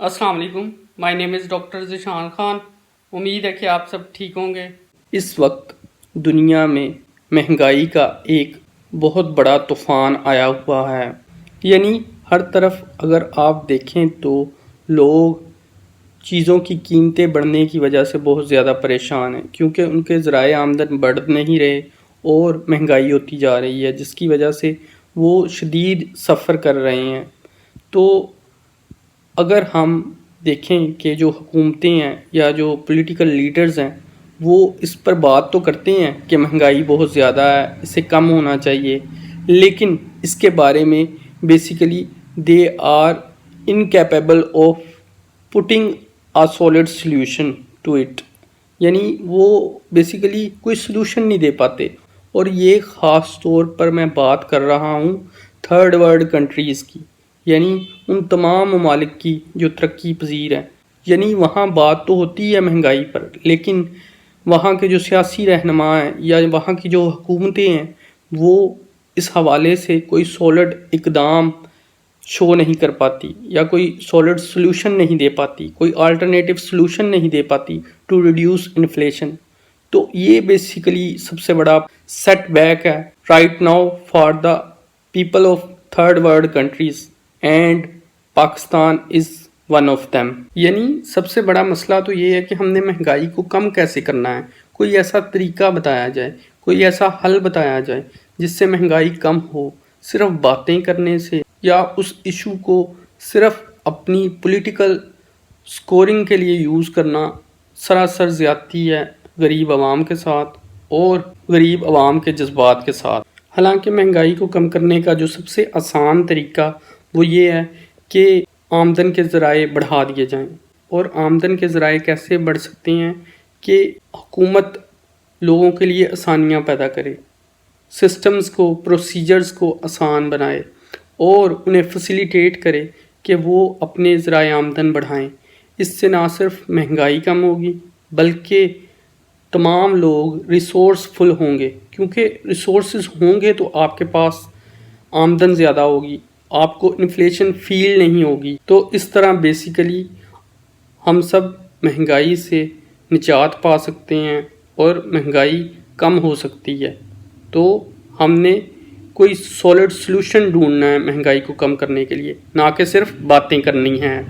السلام علیکم، مائی نیم is doctor Zeeshan Khan. امید ہے کہ آپ سب ٹھیک ہوں گے۔ اس وقت دنیا میں مہنگائی کا ایک بہت بڑا طوفان آیا ہوا ہے، یعنی ہر طرف اگر آپ دیکھیں تو لوگ چیزوں کی قیمتیں بڑھنے کی وجہ سے بہت زیادہ پریشان ہیں، کیونکہ ان کے ذرائع آمدن بڑھ نہیں رہے اور مہنگائی ہوتی جا رہی ہے، جس کی وجہ سے وہ شدید سفر کر رہے ہیں۔ تو اگر ہم دیکھیں کہ جو حکومتیں ہیں یا جو پولیٹیکل لیڈرز ہیں وہ اس پر بات تو کرتے ہیں کہ مہنگائی بہت زیادہ ہے، اسے کم ہونا چاہیے، لیکن اس کے بارے میں basically they are incapable of putting a solid solution to it، یعنی وہ بیسیکلی کوئی سلوشن نہیں دے پاتے۔ اور یہ خاص طور پر میں بات کر رہا ہوں تھرڈ ورلڈ کنٹریز کی، یعنی ان تمام ممالک کی جو ترقی پذیر ہیں۔ یعنی وہاں بات تو ہوتی ہے مہنگائی پر، لیکن وہاں کے جو سیاسی رہنما ہیں یا وہاں کی جو حکومتیں ہیں وہ اس حوالے سے کوئی سولڈ اقدام شو نہیں کر پاتی یا کوئی سولڈ سلوشن نہیں دے پاتی، کوئی آلٹرنیٹیو سلوشن نہیں دے پاتی ٹو ریڈیوس انفلیشن۔ تو یہ بیسیکلی سب سے بڑا سیٹ بیک ہے right now for the people of third world countries, and Pakistan is one of them. یعنی سب سے بڑا مسئلہ تو یہ ہے کہ ہم نے مہنگائی کو کم کیسے کرنا ہے، کوئی ایسا طریقہ بتایا جائے، کوئی ایسا حل بتایا جائے جس سے مہنگائی کم ہو۔ صرف باتیں کرنے سے یا اس ایشو کو صرف اپنی پولیٹیکل سکورنگ کے لیے یوز کرنا سراسر زیادتی ہے غریب عوام کے ساتھ اور غریب عوام کے جذبات کے ساتھ۔ حالانکہ مہنگائی کو کم کرنے کا جو سب سے آسان طریقہ وہ یہ ہے کہ آمدن کے ذرائع بڑھا دیے جائیں۔ اور آمدن کے ذرائع کیسے بڑھ سکتے ہیں کہ حکومت لوگوں کے لیے آسانیاں پیدا کرے، سسٹمز کو، پروسیجرز کو آسان بنائے اور انہیں فیسیلیٹیٹ کرے کہ وہ اپنے ذرائع آمدن بڑھائیں۔ اس سے نہ صرف مہنگائی کم ہوگی بلکہ تمام لوگ ریسورس فل ہوں گے، کیونکہ ریسورسز ہوں گے تو آپ کے پاس آمدن زیادہ ہوگی، آپ کو انفلیشن فیل نہیں ہوگی۔ تو اس طرح بیسیکلی ہم سب مہنگائی سے نجات پا سکتے ہیں اور مہنگائی کم ہو سکتی ہے۔ تو ہم نے کوئی سولڈ سلوشن ڈھونڈنا ہے مہنگائی کو کم کرنے کے لیے، نہ کہ صرف باتیں کرنی ہیں۔